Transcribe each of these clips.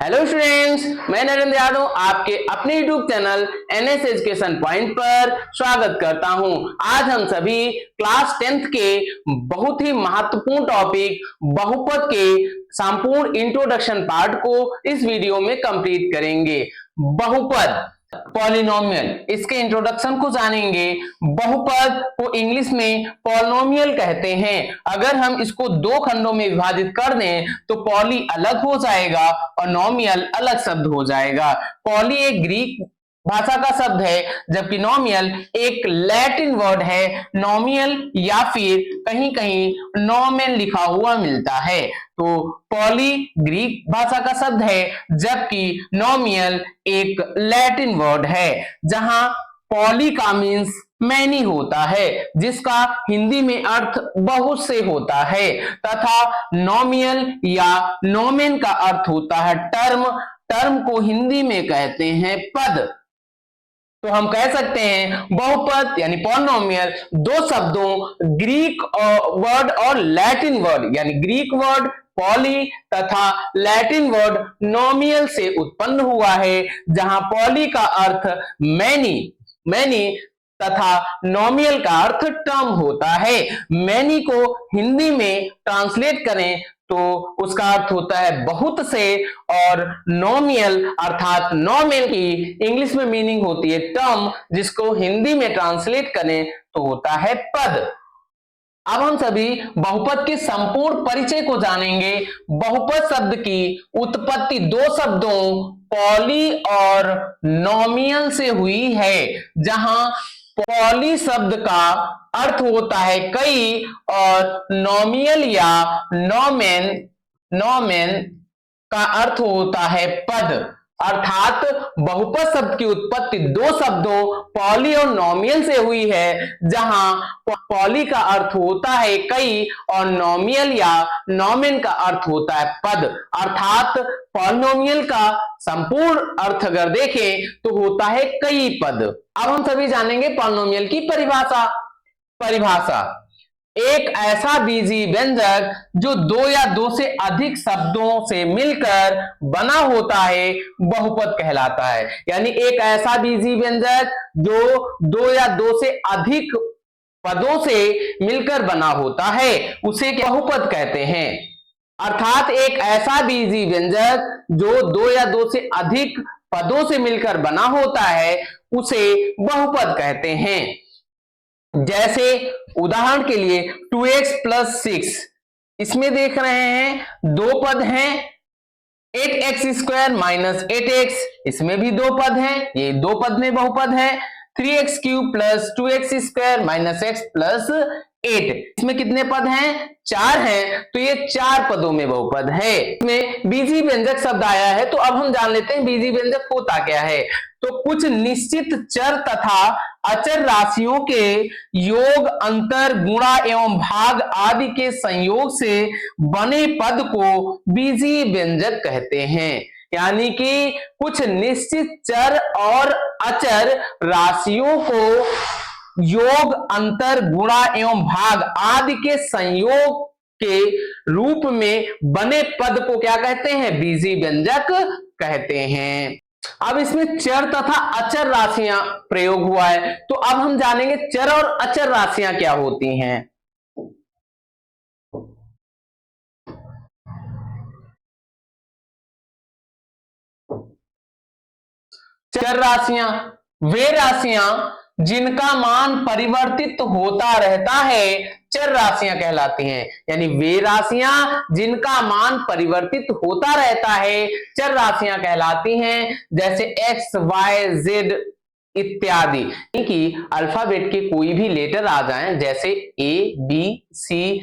Hello students, मैं नरेंद्र यादव आपके अपने YouTube channel NS education point पर स्वागत करता हूं। आज हम सभी क्लास 10th के बहुत ही महत्वपूर्ण टॉपिक बहुपद के संपूर्ण इंट्रोडक्शन पार्ट को इस वीडियो में कंप्लीट करेंगे। बहुपद पॉलिनोमियल, इसके इंट्रोडक्शन को जानेंगे। बहुपद को इंग्लिश में पॉलिनोमियल कहते हैं। अगर हम इसको दो खंडों में विभाजित कर दें तो पॉली अलग हो जाएगा और नोमियल अलग शब्द हो जाएगा। पॉली एक ग्रीक भाषा का शब्द है, जबकि नोमियल एक लैटिन वर्ड है। नोमियल या फिर कहीं कहीं नोमेन लिखा हुआ मिलता है। तो पॉली ग्रीक भाषा का शब्द है, जबकि नोमियल एक लैटिन वर्ड है। जहां पॉली का मीन्स मैनी होता है, जिसका हिंदी में अर्थ बहुत से होता है, तथा नोमियल या नोमेन का अर्थ होता है टर्म। टर्म को हिंदी में कहते हैं पद। तो हम कह सकते हैं बहुपद यानी पॉलिनोमियल दो शब्दों ग्रीक वर्ड और लैटिन वर्ड यानी ग्रीक वर्ड पॉली तथा लैटिन वर्ड नोमियल से उत्पन्न हुआ है। जहां पॉली का अर्थ मैनी तथा नोमियल का अर्थ टर्म होता है। मैनी को हिंदी में ट्रांसलेट करें तो उसका अर्थ होता है बहुत से, और नोमियल अर्थात नोमेन की इंग्लिश में मीनिंग होती है टर्म, जिसको हिंदी में ट्रांसलेट करें तो होता है पद। अब हम सभी बहुपद के संपूर्ण परिचय को जानेंगे। बहुपद शब्द की उत्पत्ति दो शब्दों पॉली और नोमियल से हुई है। जहां पॉली शब्द का अर्थ होता है कई और नोमियल या नोमेन का अर्थ होता है पद। अर्थात बहुपद शब्द की उत्पत्ति दो शब्दों पॉली और नोमियल से हुई है। जहां पॉली का अर्थ होता है कई और नोमियल या नोमेन का अर्थ होता है पद। अर्थात पॉलिनोमियल का संपूर्ण अर्थ अगर देखें तो होता है कई पद। अब हम सभी जानेंगे पॉलिनोमियल की परिभाषा। एक ऐसा बीजी व्यंजक जो दो या दो से अधिक शब्दों से मिलकर बना होता है बहुपद कहलाता है। यानी एक ऐसा बीजी व्यंजक जो दो या दो से अधिक पदों से मिलकर बना होता है उसे बहुपद कहते हैं। अर्थात एक ऐसा बीजी व्यंजक जो दो या दो से अधिक पदों से मिलकर बना होता है उसे बहुपद कहते हैं। जैसे उदाहरण के लिए 2x + 6, इसमें देख रहे हैं दो पद हैं। 8x² - 8x, इसमें भी दो पद हैं, ये दो पद में बहुपद है। 3x³ + 2x² - x + 8, इसमें कितने पद हैं? 4 हैं, तो ये 4 पदों में बहुपद है। इसमें बीजी व्यंजक शब्द आया है, तो अब हम जान लेते हैं बीजी व्यंजक होता क्या है। तो कुछ निश्चित चर तथा अचर राशियों के योग, अंतर, गुणा एवं भाग आदि के संयोग से बने पद को बीजी व्यंजक कहते हैं। यानी कि कुछ निश्चित चर और अचर राशियों को योग, अंतर, गुणा एवं भाग आदि के संयोग के रूप में बने पद को क्या कहते हैं? बीजी व्यंजक कहते हैं। अब इसमें चर तथा अचर राशियां प्रयोग हुआ है, तो अब हम जानेंगे चर और अचर राशियां क्या होती हैं। चर राशियां वे राशियां जिनका मान परिवर्तित होता रहता है चर राशियां कहलाती हैं। यानी वे राशियां जिनका मान परिवर्तित होता रहता है चर राशियां कहलाती हैं। जैसे x, y, z इत्यादि कि अल्फाबेट के कोई भी लेटर आ जाएं, जैसे a, b, c,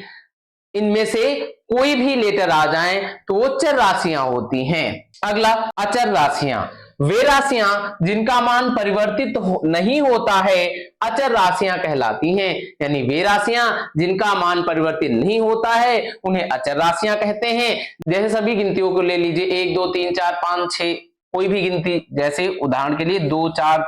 इनमें से कोई भी लेटर आ जाएं तो वो चर राशियां होती हैं। अगला अचर राशियां वे राशियां जिनका मान परिवर्तित नहीं होता है अचर राशियां कहलाती हैं। यानी वे राशियां जिनका मान परिवर्तित नहीं होता है उन्हें अचर राशियां कहते हैं। जैसे सभी गिनतियों को ले लीजिए, 1 2 3 4 5 6, कोई भी गिनती, जैसे उदाहरण के लिए 2 4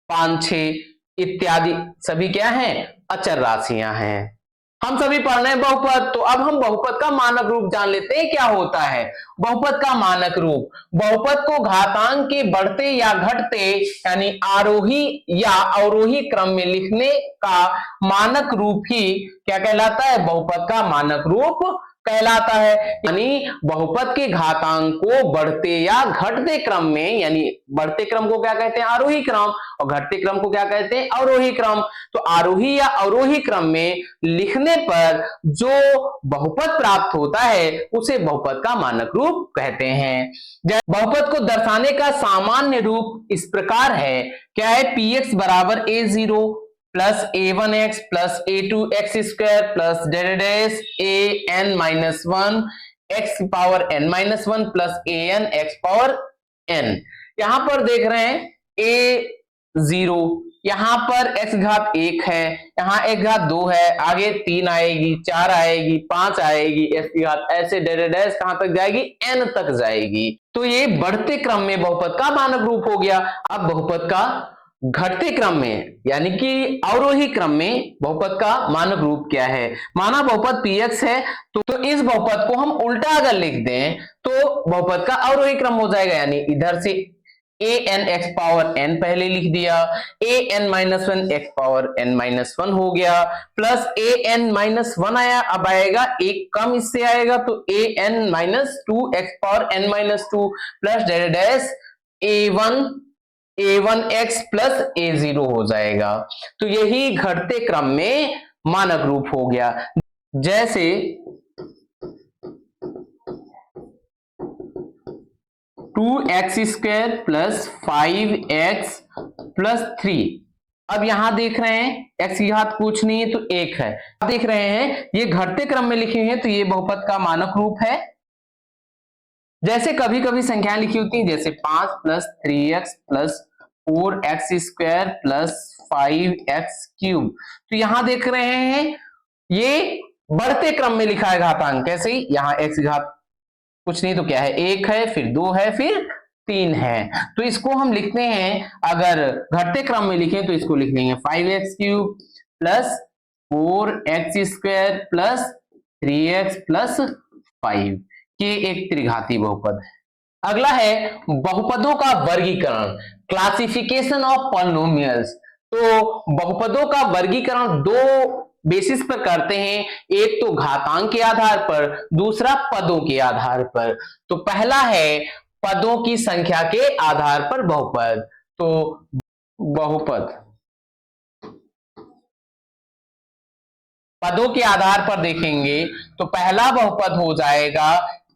5 6 इत्यादि सभी क्या हैं? अचर राशियां हैं। हम सभी पढ़ रहे हैं बहुपद, तो अब हम बहुपद का मानक रूप जान लेते हैं क्या होता है। बहुपद का मानक रूप, बहुपद को घातांक के बढ़ते या घटते यानी आरोही या अवरोही क्रम में लिखने का मानक रूप ही क्या कहलाता है, बहुपद का मानक रूप कहलाता है। यानी बहुपद के घातांक को बढ़ते या घटते क्रम में, यानी बढ़ते क्रम को क्या कहते हैं, आरोही क्रम, और घटते क्रम को क्या कहते हैं, अवरोही क्रम। तो आरोही या अवरोही क्रम में लिखने पर जो बहुपद प्राप्त होता है उसे बहुपद का मानक रूप कहते हैं। बहुपद को दर्शाने का सामान्य रूप इस प्रकार है, क्या है, px बराबर a0 plus a1x plus a2x square plus an minus one x power n minus one plus an x power n। यहां पर देख रहे हैं a0, यहां पर x घात 1 है, यहां x घात 2 है, आगे 3 आएगी, 4 आएगी, 5 आएगी, x की घात ऐसे डैश कहां तक जाएगी, n तक जाएगी। तो ये बढ़ते क्रम में बहुपद का मानक रूप हो गया। अब बहुपद का घटते क्रम में यानी कि अवरोही क्रम में बहुपद का मानक रूप क्या है। माना बहुपद px है, तो इस बहुपद को हम उल्टा अगर लिख दें तो बहुपद का अवरोही क्रम हो जाएगा, यानी इधर से an x पावर n पहले लिख दिया, an minus one x power n minus one हो गया, प्लस an माइनस वन आया, अब आएगा एक कम इससे आएगा तो an minus two x power n minus two plus dash a1x plus a0 हो जाएगा। तो यही घटते क्रम में मानक रूप हो गया। जैसे 2x square plus 5x plus 3। अब यहां देख रहे हैं x की घात कुछ नहीं है तो 1 है। अब देख रहे हैं ये घटते क्रम में लिखे हैं तो ये बहुपद का मानक रूप है। जैसे कभी कभी संख्याएं लिखी होती हैं, जैसे 5 plus 3x plus 4x square plus 5x cube, तो यहां देख रहे हैं ये बढ़ते क्रम में लिखा है घातांक। कैसे, यहां x घात कुछ नहीं तो क्या है, 1 है, फिर 2 है, फिर 3 है। तो इसको हम लिखते हैं, अगर घटते क्रम में लिखें तो इसको लिख लेंगे 5x cube plus 4x square plus 3x plus 5 के एक त्रिघाती बहुपद है। अगला है बहुपदों का वर्गीकरण, क्लासिफिकेशन ऑफ पॉलिनोमियल्स। तो बहुपदों का वर्गीकरण दो बेसिस पर करते हैं, एक तो घातांक के आधार पर, दूसरा पदों के आधार पर। तो पहला है पदों की संख्या के आधार पर बहुपद। तो बहुपद पदों के आधार पर देखेंगे तो पहला बहुपद हो जाएगा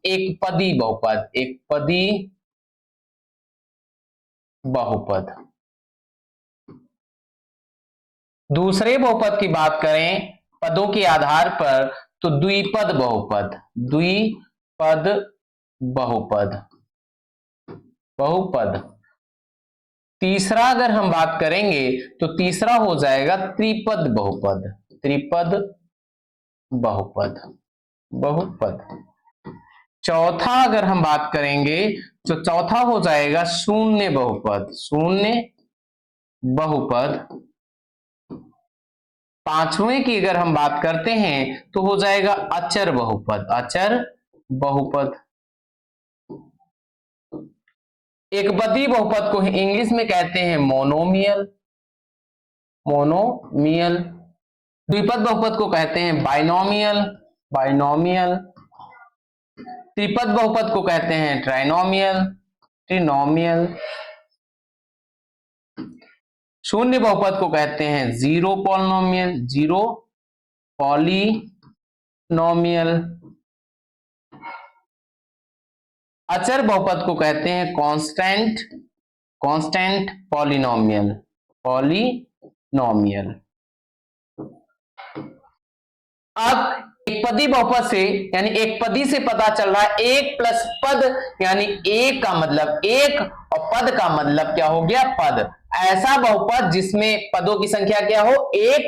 एक पदी बहुपद, एक पदी बहुपद। दूसरे बहुपद की बात करें पदों के आधार पर तो द्विपद बहुपद, द्विपद बहुपद, बहुपद। तीसरा अगर हम बात करेंगे तो तीसरा हो जाएगा त्रिपद बहुपद, त्रिपद बहुपद, बहुपद। चौथा अगर हम बात करेंगे तो चौथा हो जाएगा शून्य बहुपद, शून्य बहुपद। पांचवें की अगर हम बात करते हैं तो हो जाएगा अचर बहुपद, अचर बहुपद। एकपदी बहुपद को इंग्लिश में कहते हैं मोनोमियल, मोनोमियल। द्विपद बहुपद को कहते हैं बाइनोमियल, बाइनोमियल। त्रिपद बहुपद को कहते हैं ट्राइनोमियल, ट्रिनोमियल। शून्य बहुपद को कहते हैं जीरो पॉलिनोमियल, जीरो पॉलिनोमियल। अचर बहुपद को कहते हैं कांस्टेंट, कांस्टेंट पॉलिनोमियल, पॉलिनोमियल। अब एक पदी बहुपद से यानी एक पदी से पता चल रहा है एक प्लस पद यानी एक का मतलब एक और पद का मतलब क्या हो गया, पद। ऐसा बहुपद जिसमें पदों की संख्या क्या हो, एक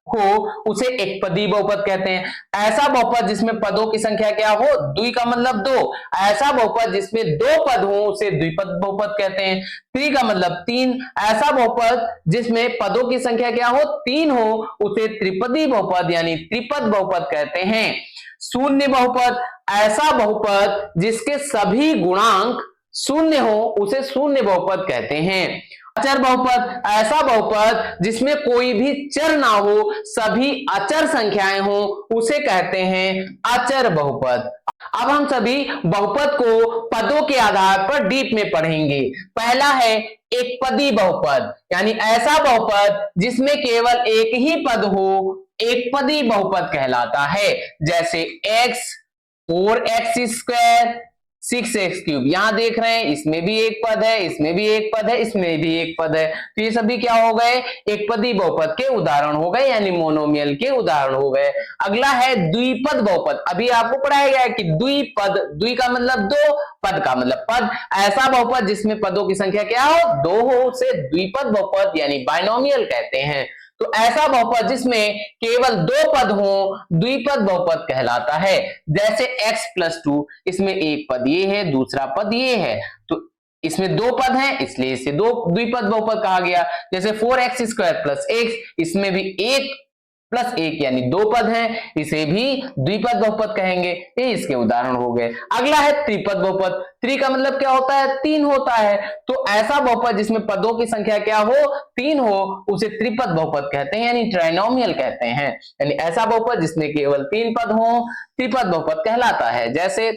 हो उसे एकपदी बहुपद कहते हैं। ऐसा बहुपद जिसमें पदों की संख्या क्या हो, द्वि का मतलब दो। ऐसा बहुपद जिसमें दो पद हो उसे द्विपद बहुपद कहते हैं। त्रि का मतलब तीन। ऐसा बहुपद जिसमें पदों की संख्या क्या हो, तीन हो, उसे त्रिपदी बहुपद यानी त्रिपद बहुपद कहते हैं। शून्य बहुपद, ऐसा बहुपद जिसके सभी गुणांक शून्य हो उसे शून्य बहुपद कहते हैं। अचर बहुपद, ऐसा बहुपद जिसमें कोई भी चर ना हो, सभी अचर संख्याएं हो, उसे कहते हैं अचर बहुपद। अब हम सभी बहुपद को पदों के आधार पर डीप में पढ़ेंगे। पहला है एकपदी बहुपद, यानी ऐसा बहुपद जिसमें केवल एक ही पद हो, एकपदी बहुपद कहलाता है। जैसे x 4x², 6x³। यहां देख रहे हैं इसमें भी एक पद है, इसमें भी एक पद है, इसमें भी एक पद है, तो ये सभी क्या हो गए, एकपदी बहुपद के उदाहरण हो गए, यानी मोनोमियल के उदाहरण हो गए। अगला है द्विपद बहुपद। अभी आपको पढ़ाया गया है कि द्विपद, द्वि का मतलब दो, पद का मतलब पद। ऐसा बहुपद जिसमें पदों की संख्या क्या हो, दो हो, उसे द्विपद बहुपद यानी बाइनोमियल कहते हैं। तो ऐसा बहुपद जिसमें केवल दो पद हो द्विपद बहुपद कहलाता है। जैसे x+2, इसमें एक पद ये है, दूसरा पद ये है, तो इसमें दो पद हैं इसलिए इसे दो द्विपद बहुपद कहा गया। जैसे 4x² + x, इसमें भी एक प्लस एक यानी दो पद हैं, इसे भी द्विपद बहुपद कहेंगे। ये इसके उदाहरण हो गए। अगला है त्रिपद बहुपद। त्रि का मतलब क्या होता है, तीन होता है, तो ऐसा बहुपद जिसमें पदों की संख्या क्या हो, तीन हो, उसे त्रिपद बहुपद कहते हैं, यानी ट्राइनोमियल कहते हैं। यानी ऐसा बहुपद जिसमें केवल तीन पद हो त्रिपद बहुपद कहलाता है। जैसे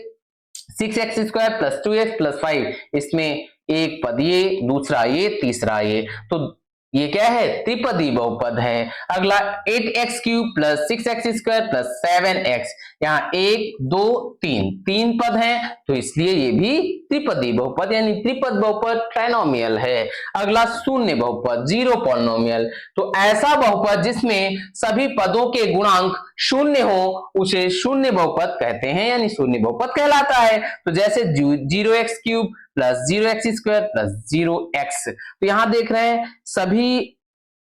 6x² + 2x + 5, इसमें एक पद ये, दूसरा ये, तीसरा ये, तो ये क्या है, त्रिपदी बहुपद है। अगला 8x³ + 6x² + 7x, यहाँ एक दो तीन, तीन पद हैं, तो इसलिए ये भी त्रिपदी बहुपद यानी त्रिपद बहुपद ट्राइनोमियल है। अगला शून्य बहुपद, जीरो पॉलिनोमियल। तो ऐसा बहुपद जिसमें सभी पदों के गुणांक शून्य हो उसे शून्य बहुपद कहते हैं, यानी शून्य बहुपद कहलाता है। तो जैसे 0x³ + 0x² + 0x, तो यहां देख रहे हैं सभी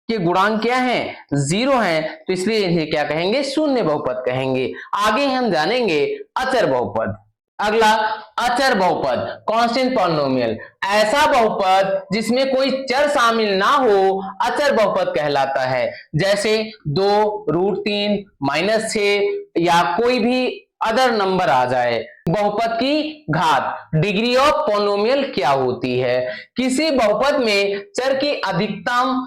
के गुणांक क्या हैं, जीरो हैं, तो इसलिए इन्हें क्या कहेंगे, शून्य बहुपद कहेंगे। आगे हम जानेंगे अचर बहुपद। अगला अचर बहुपद, कांस्टेंट पॉलिनोमियल। ऐसा बहुपद जिसमें कोई चर शामिल ना हो अचर बहुपद कहलाता है। जैसे 2 √3 -6 या कोई भी अदर नंबर आ जाए। बहुपद की घात, डिग्री ऑफ पॉलिनोमियल क्या होती है, किसी बहुपद में चर की अधिकतम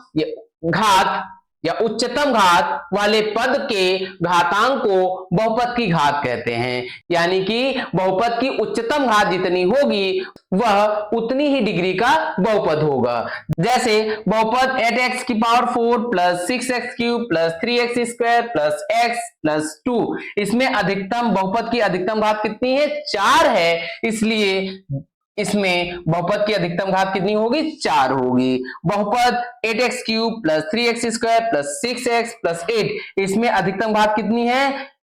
घात या उच्चतम घात वाले पद के घातांक को बहुपद की घात कहते हैं। यानी कि बहुपद की उच्चतम घात जितनी होगी वह उतनी ही डिग्री का बहुपद होगा। जैसे बहुपद 8x⁴ + 6x³ + 3x² + x + 2, इसमें अधिकतम बहुपद की अधिकतम घात कितनी है, 4 है, इसलिए इसमें बहुपद की अधिकतम घात कितनी होगी, 4 होगी। बहुपद 8x³ + 3x² + 6x + 8, इसमें अधिकतम घात कितनी है,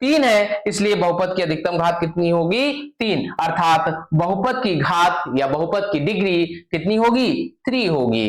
3 है, इसलिए बहुपद की अधिकतम घात कितनी होगी, 3, अर्थात बहुपद की घात या बहुपद की डिग्री कितनी होगी, 3 होगी।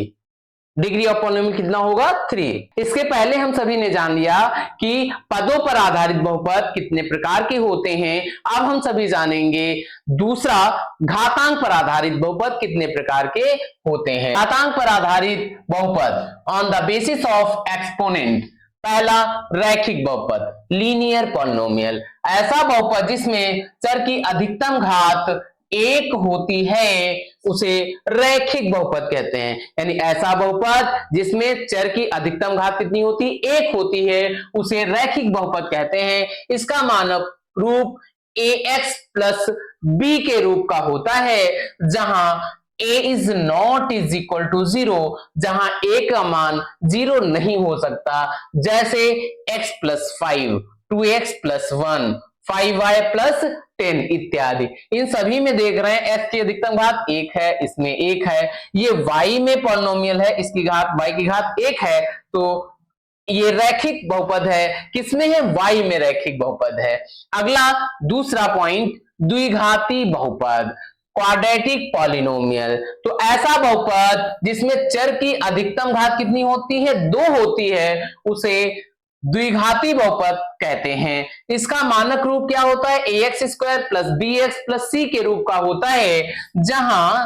डिग्री ऑफ पॉलिनोमियल कितना होगा, 3। इसके पहले हम सभी ने जान लिया कि पदों पर आधारित बहुपद कितने प्रकार के होते हैं। अब हम सभी जानेंगे दूसरा, घातांक पर आधारित बहुपद कितने प्रकार के होते हैं। घातांक पर आधारित बहुपद on the basis of exponent. पहला रैखिक बहुपद, लीनियर पॉलिनोमियल। ऐसा बहुपद जिसमें चर की अधिकतम घात एक होती है उसे रैखिक बहुपद कहते हैं। यानी ऐसा बहुपद जिसमें चर की अधिकतम घात कितनी होती, एक होती है, उसे रैखिक बहुपद कहते हैं। इसका मानक रूप ax + b के रूप का होता है, जहां a is not is equal to 0, जहां a का मान 0 नहीं हो सकता। जैसे x + 5, 2x + 1, 5y + 10 इत्यादि। इन सभी में देख रहे हैं x की अधिकतम घात 1 है, इसमें 1 है, ये y में पॉलिनोमियल है, इसकी घात y की घात 1 है, तो ये रैखिक बहुपद है। किसमें है, y में रैखिक बहुपद है। अगला दूसरा पॉइंट, द्विघाती बहुपद, क्वाड्रेटिक पॉलिनोमियल। तो ऐसा बहुपद जिसमें चर की अधिकतम घात कितनी होती है, 2 होती है, उसे द्विघाती बहुपद कहते हैं। इसका मानक रूप क्या होता है, ax square plus bx plus c के रूप का होता है, जहां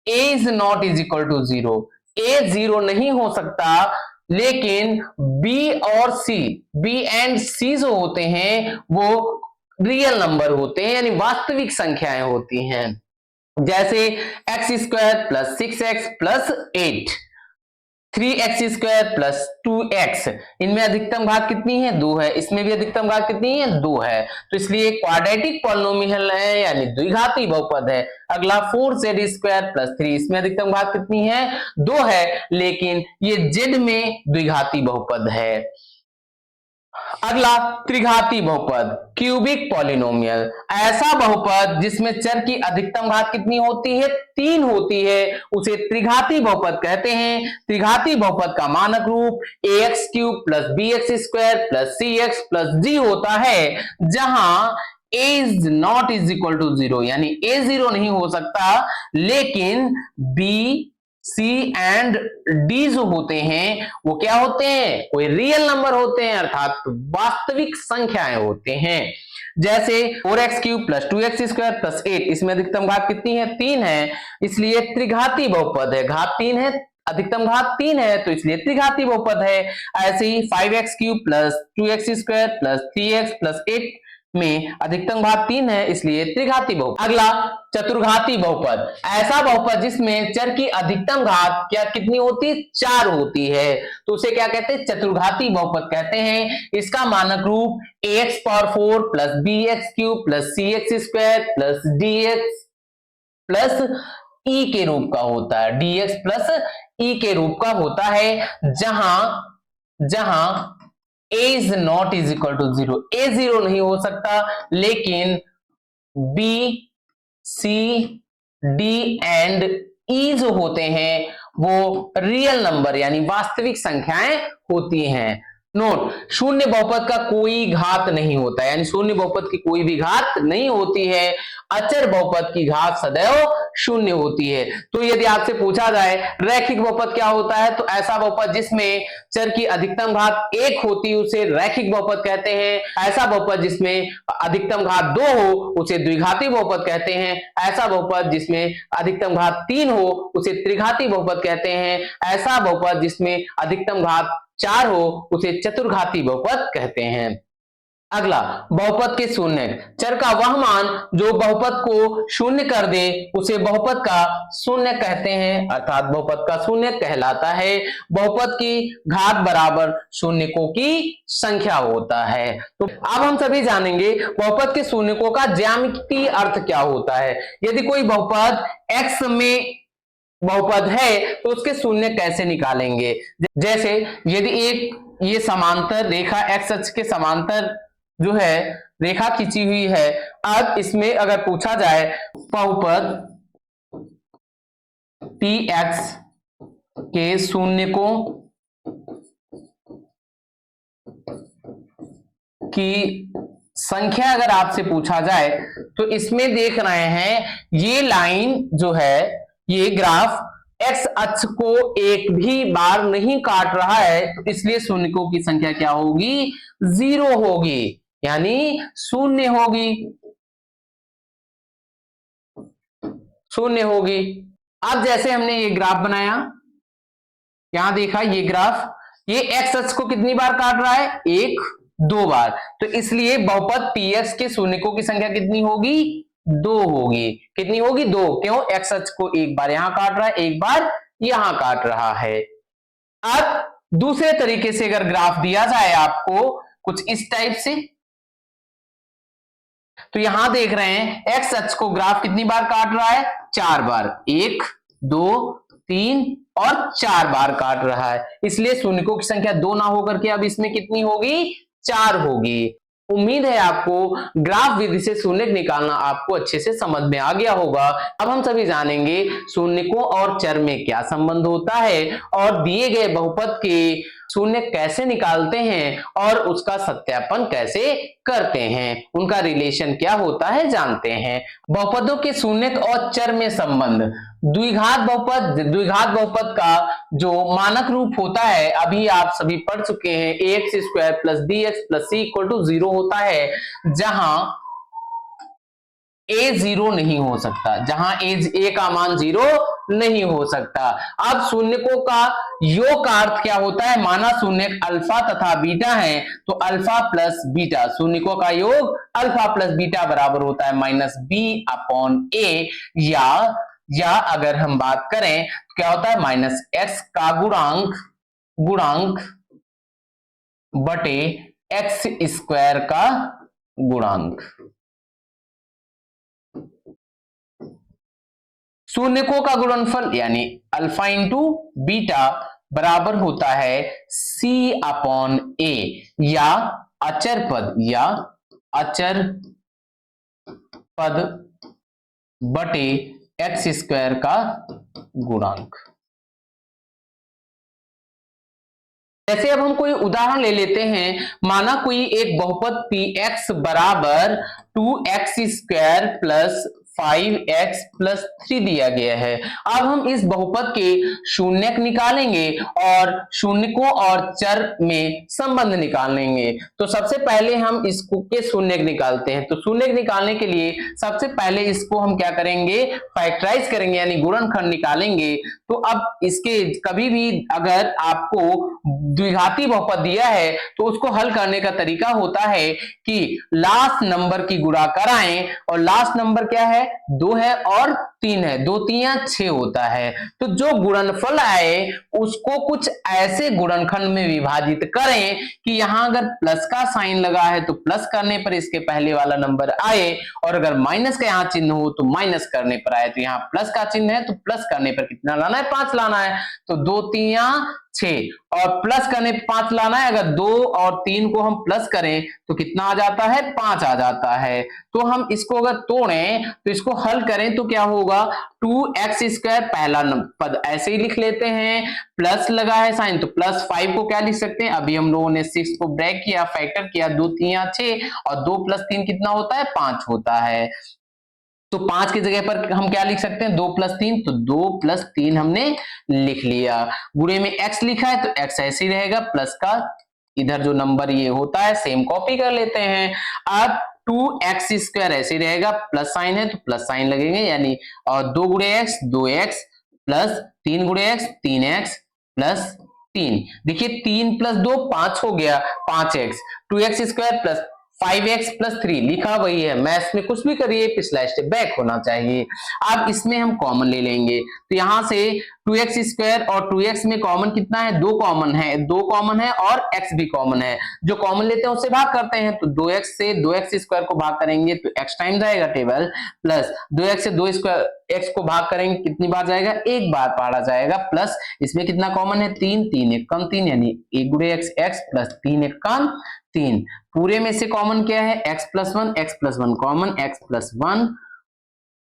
a is not is equal to zero, a zero नहीं हो सकता, लेकिन b और c, b एंड c जो होते हैं वो रियल नंबर होते हैं, यानी वास्तविक संख्याएं होती हैं। जैसे x square plus 6x plus 8, 3x square plus 2x, इनमें अधिकतम घात कितनी है, 2 है, इसमें भी अधिकतम घात कितनी है, 2 है, तो इसलिए क्वाड्रेटिक पॉलिनोमियल है, यानी द्विघाती बहुपद है। अगला 4z स्क्वायर प्लस 3, इसमें अधिकतम घात कितनी है, 2 है, लेकिन ये z में द्विघाती बहुपद है। अगला त्रिघाती बहुपद, क्यूबिक पॉलिनोमियल, ऐसा बहुपद जिसमें चर की अधिकतम घात कितनी होती है, 3 होती है, उसे त्रिघाती बहुपद कहते हैं। त्रिघाती बहुपद का मानक रूप ax cube plus bx square plus cx plus d होता है, जहां a is not is equal to zero, यानी a जीरो नहीं हो सकता, लेकिन b C एंड D जो होते हैं वो क्या होते हैं, कोई रियल नंबर होते हैं, अर्थात वास्तविक संख्याएं होते हैं। जैसे 4x cube plus 2x square plus 8, इसमें अधिकतम घात कितनी है, 3 है, इसलिए त्रिघाती बहुपद है, घात 3 है, अधिकतम घात 3 है, तो इसलिए त्रिघाती बहुपद है। ऐसे ही 5x cube plus 2x square plus 3x plus 8 में अधिकतम घात 3 है, इसलिए त्रिघाती बहुपद। अगला चतुर्घाती बहुपद, ऐसा बहुपद जिसमें चर की अधिकतम घात क्या कितनी होती है, 4 होती है, तो उसे क्या कहते हैं, चतुर्घाती बहुपद कहते हैं। इसका मानक रूप ax power 4 plus bx cube plus cx square plus dx plus e के रूप का होता है, dx प्लस e के रूप का होता है, जहां a is not is equal to zero, a zero नहीं हो सकता, लेकिन b, c, d and e जो होते हैं वो रियल नंबर यानी वास्तविक संख्याएं होती हैं। नोट, शून्य बहुपद का कोई घात नहीं होता, यानी शून्य बहुपद की कोई भी घात नहीं होती है, अचर बहुपद की घात सदैव शून्य होती है। तो यदि आपसे पूछा जाए रैखिक बहुपद क्या होता है, तो ऐसा बहुपद जिसमें चर की अधिकतम घात 1 होती है उसे रैखिक बहुपद कहते हैं। ऐसा बहुपद जिसमें अधिकतम घात 2 हो उसे द्विघाती बहुपद कहते हैं। ऐसा बहुपद जिसमें अधिकतम घात 3 हो उसे त्रिघाती बहुपद कहते हैं। ऐसा बहुपद जिसमें अधिकतम घात 4 हो उसे चतुर्घाती बहुपद कहते हैं। अगला, बहुपद के शून्य, चर का वह मान जो बहुपद को शून्य कर दे उसे बहुपद का शून्य कहते हैं, अर्थात बहुपद का शून्य कहलाता है। बहुपद की घात बराबर शून्यकों की संख्या होता है। तो अब हम सभी जानेंगे बहुपद के शून्यकों का ज्यामितीय अर्थ क्या होता है। यदि कोई बहुपद x में बहुपद है तो उसके शून्य कैसे निकालेंगे। जैसे यदि एक ये समांतर रेखा x अक्ष के समांतर जो है रेखा खींची हुई है, अब इसमें अगर पूछा जाए बहुपद px के शून्यकों की संख्या अगर आपसे पूछा जाए तो इसमें देख रहे हैं ये लाइन जो है, ये ग्राफ x अक्ष को एक भी बार नहीं काट रहा है, तो इसलिए शून्यकों की संख्या क्या होगी, 0 होगी, यानी शून्य होगी, शून्य होगी। अब जैसे हमने ये ग्राफ बनाया, यहां देखा ये ग्राफ, ये x अक्ष को कितनी बार काट रहा है, 1 2 बार, तो इसलिए बहुपद px के शून्यकों की संख्या कितनी होगी, 2 होगी। कितनी होगी, 2, क्यों, x अक्ष को एक बार यहां काट रहा है, एक बार यहां काट रहा है। अब दूसरे तरीके से अगर ग्राफ दिया जाए आपको कुछ इस टाइप से, तो यहां देख रहे हैं x अक्ष को ग्राफ कितनी बार काट रहा है, 4 बार, 1 2 3 और 4 बार काट रहा है, इसलिए शून्यकों की संख्या 2 ना होकर के अब इसमें कितनी होगी, 4 होगी। उम्मीद है आपको ग्राफ विधि से शून्यक निकालना आपको अच्छे से समझ में आ गया होगा। अब हम सभी जानेंगे शून्यकों और चर में क्या संबंध होता है और दिए गए बहुपद के शून्य कैसे निकालते हैं और उसका सत्यापन कैसे करते हैं, उनका रिलेशन क्या होता है जानते हैं। बहुपदों के शून्यक और चर में संबंध। द्विघात बहुपद का जो मानक रूप होता है अभी आप सभी पढ़ चुके हैं, ax square plus bx plus c equal to 0 होता है, जहां a 0 नहीं हो सकता, जहां a का मान 0 नहीं हो सकता। अब शून्यकों का योग का अर्थ क्या होता है, माना शून्यक अल्फा तथा बीटा है तो अल्फा प्लस बीटा, शून्यकों का योग अल्फा प्लस बीटा बराबर होता है माइनस बी अपॉन ए, या अगर हम बात करें तो क्या होता है माइनस एक्स का गुणांक बटे एक्स स्क्वायर का गुणांक। शून्यकों का गुणनफल यानी अल्फा इंटू बीटा बराबर होता है सी अपॉन ए, या अचर पद बटे एक्स स्क्वायर का गुणांक। जैसे अब हम कोई उदाहरण ले लेते हैं, माना कोई एक बहुपद पी एक्स बराबर 2x square plus 5x plus 3 दिया गया है। अब हम इस बहुपद के शून्यक निकालेंगे और शून्यकों और चर में संबंध निकालेंगे। तो सबसे पहले हम इसको के शून्यक निकालते हैं। तो शून्यक निकालने के लिए सबसे पहले इसको हम क्या करेंगे, फैक्टराइज करेंगे यानी गुणनखंड निकालेंगे। तो अब इसके कभी भी अगर आपको द्विघाती बहुपद दिया है तो उसको हल करने का तरीका होता है कि लास्ट नंबर की गुणा कराएं, और लास्ट नंबर क्या है 2 है और 3 है, 2 3 6 होता है। तो जो गुणनफल आए उसको कुछ ऐसे गुणनखंड में विभाजित करें कि यहां अगर प्लस का साइन लगा है तो प्लस करने पर इसके पहले वाला नंबर आए, और अगर माइनस का यहां चिन्ह हो तो माइनस करने पर आए। तो यहां प्लस का चिन्ह है तो प्लस करने पर कितना लाना है, 5 लाना है। तो 2 3 6 और प्लस करने 5 लाना है। अगर 2 और 3 को हम प्लस करें तो कितना आ जाता है, 5 आ जाता है। तो हम इसको अगर तोड़ें तो इसको हल करें तो क्या होगा, 2x स्क्वायर पहला पद ऐसे ही लिख लेते हैं, प्लस लगा है साइन तो प्लस 5 को क्या लिख सकते हैं, अभी हम लोगों ने 6 को ब्रेक किया, फैक्टर किया, 2 3 6 और 2 प्लस 3 कितना होता है, 5 होता है। तो 5 की जगह पर हम क्या लिख सकते हैं, 2 प्लस 3, तो 2 प्लस 3 हमने लिख लिया। गुणे में x लिखा है तो x ऐसे ही रहेगा, प्लस का इधर जो नंबर ये होता है सेम कॉपी कर लेते हैं। अब 2x स्क्वायर ऐसे ही रहेगा, प्लस साइन है तो प्लस साइन लगेंगे यानी, और 2 गुणे x 2x प्लस 3 गुणे x 3x प्लस 3। देखिए 3 प्लस 2 5 हो गया, 5x, 2x square plus 5x plus 3 लिखा वही है, मैथ्स में कुछ भी करिए पिछला स्टेप बैक होना चाहिए। अब इसमें हम कॉमन ले लेंगे तो यहां से 2x स्क्वायर और 2x में कॉमन कितना है, 2 कॉमन है, 2 कॉमन है और x भी कॉमन है। जो कॉमन लेते हैं उससे भाग करते हैं, तो 2x से 2x स्क्वायर को भाग करेंगे तो x टाइम जाएगा टेबल, प्लस 2x से 2 स्क्वायर x को भाग करेंगे कितनी बार जाएगा, एक बार पढ़ा जाएगा, प्लस इसमें कितना कॉमन है 3, 3 एक कम 3 यानी 1 गुणे x प्लस 3 एक कम 3। पूरे में से कॉमन क्या है, x plus 1 common, x plus 1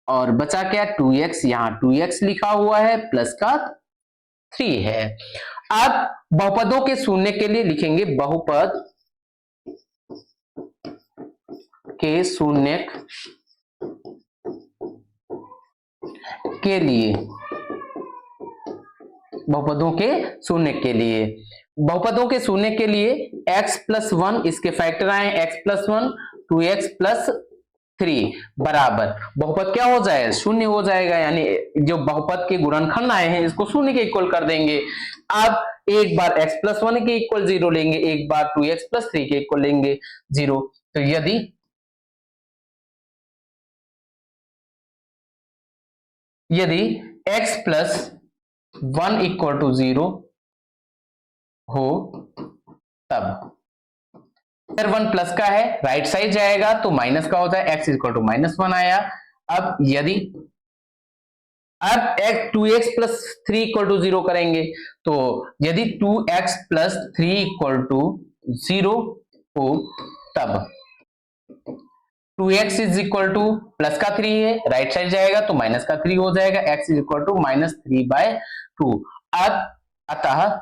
और बचा क्या 2x, यहाँ 2x लिखा हुआ है, प्लस का 3 है। अब बहुपदों के शून्य के लिए लिखेंगे, बहुपद के शून्य के लिए, बहुपदों के शून्य के लिए, बहुपदों के शून्य के लिए x प्लस 1 इसके फैक्टर आए x प्लस 1 2x प्लस 3 बराबर बहुपद क्या हो जाएगा, शून्य हो जाएगा, यानी जो बहुपद के गुणनखंड आए हैं इसको शून्य के इक्वल कर देंगे। अब एक बार x प्लस 1 के इक्वल 0 लेंगे, एक बार 2x प्लस 3 के इक्वल लेंगे 0। तो यदि x प्लस 1 इक्वल टू 0 हो तब, अगर 1 प्लस का है राइट साइड जाएगा तो माइनस का होता है, x इक्वल टू -1 आया। अब यदि अब 2x प्लस 3 इक्वल टू 0 करेंगे, तो यदि 2x प्लस 3 इक्वल टू 0 हो तब 2x is equal two plus का 3 है, राइट साइड जाएगा तो माइनस का 3 हो जाएगा, x इज इक्वल टू -3/2। अब अतः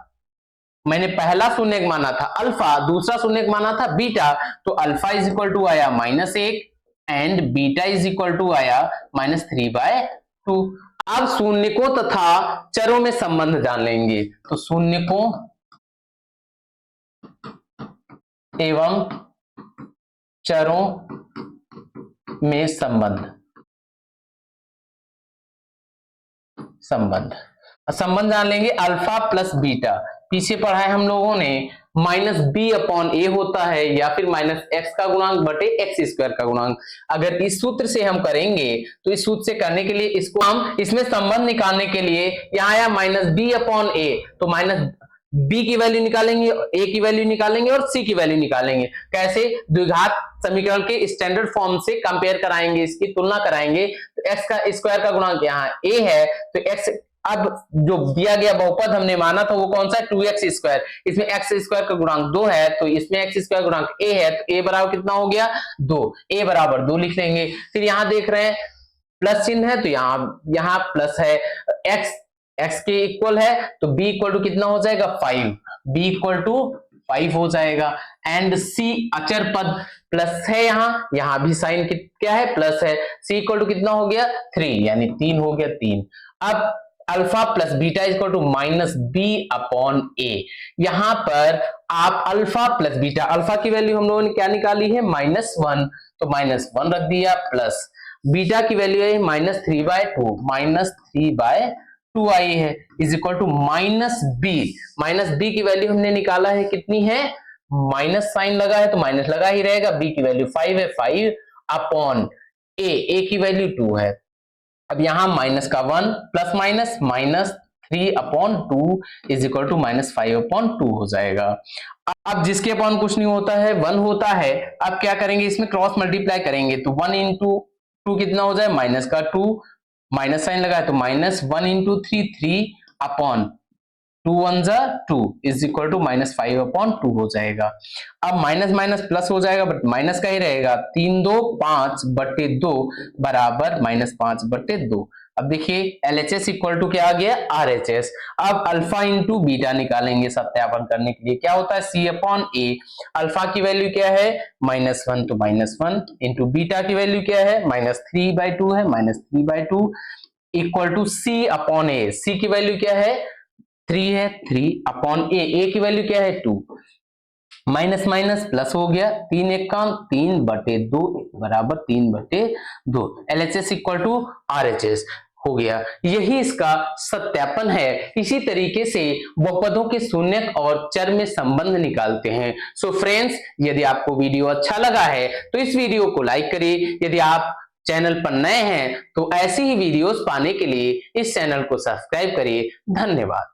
मैंने पहला शून्यक माना था अल्फा, दूसरा शून्यक माना था बीटा, तो अल्फा इज इक्वल टू आया -1 and beta is equal to आया -3/2। अब शून्यकों तथा चरों में संबंध जान लेंगे। तो शून्यकों एवं चरों में संबंध संबंध जान लेंगे। अल्फा प्लस बीटा पीछे पढ़ा है हम लोगों ने, -b/a होता है या फिर -x का गुणांक बटे x² का गुणांक। अगर इस सूत्र से हम करेंगे तो इस सूत्र से करने के लिए इसको हम इसमें संबंध निकालने के लिए यहाँ आया -b/a, तो b की वैल्यू निकालेंगे, a की वैल्यू निकालेंगे और c की वैल्यू निकालेंगे। कैसे? द्विघात समीकरण के स्टैंडर्ड फॉर्म से कंपेयर कराएंगे, इसकी तुलना कराएंगे। तो x का स्क्वायर का गुणांक यहाँ a है, तो x अब जो दिया गया बहुपद हमने माना था वो कौन सा है? 2x²। इसमें x² का गुणांक 2 है, तो इसमें x² गुणांक a है, तो a बराबर कितना हो गया? 2। a बराबर 2 लिख लेंगे। फिर यहां देख रहे हैं प्लस चिन्ह है, तो यहाँ प्लस है, x के इक्वल है, तो b इक्वल टू कितना हो जाएगा? 5। b इक्वल टू 5 हो जाएगा। एंड c अचर पद प्लस है, यहाँ भी साइन क्या है? प्लस है। c इक्वल टू कितना हो गया? 3, यानी 3 हो गया 3। अब alpha plus beta equal to -b/a। यहां पर आप अल्फा प्लस बीटा, अल्फा की वैल्यू हम लोगों ने क्या निकाली है? -1, तो -1 रख दिया, प्लस बीटा की वैल्यू है -3/2, -3/2 आई है, इज इक्वल टू -b की वैल्यू हमने निकाला है कितनी है? माइनस साइन लगा है तो माइनस लगा ही रहेगा। b की वैल्यू 5 है, 5/a, a की वैल्यू 2 है। अब यहां माइनस का 1 plus minus -3/2 is equal to -5/2 हो जाएगा। अब जिसके अपॉन कुछ नहीं होता है 1 होता है। अब क्या करेंगे? इसमें क्रॉस मल्टीप्लाई करेंगे, तो 1 × 2 कितना हो जाए? -2, माइनस साइन लगा है तो -1 × 3, 3/2 1 जा 2 इज इक्वल टू -5/2 हो जाएगा। अब माइनस माइनस प्लस हो जाएगा, बट माइनस का ही रहेगा। 3 2 5/2 बराबर -5/2। अब देखिए LHS इक्वल टू क्या आ गया? RHS। अब अल्फा इंटू बीटा निकालेंगे सत्यापन करने के लिए। क्या होता है? C/A। अल्फा की वैल्यू क्या है? -1, तो -1 इंटू बीटा की वैल्यू क्या है? -3/2 है, -3/2 इक्वल टू C/A। C की वैल्यू क्या है? 3 है, 3/A। A की वैल्यू क्या है? 2। माइनस माइनस प्लस हो गया, 3 1 काम 3/2 बराबर 3/2। LHS इक्वल टू RHS हो गया। यही इसका सत्यापन है। इसी तरीके से बहुपदों के शून्यक और चर में संबंध निकालते हैं। सो फ्रेंड्स, यदि आपको वीडियो अच्छा लगा है तो इस वीडियो को लाइक करिए। यदि आप चैनल पर नए हैं तो ऐसी ही वीडियोस पाने के लिए इस चैनल को सब्सक्राइब करिए। धन्यवाद।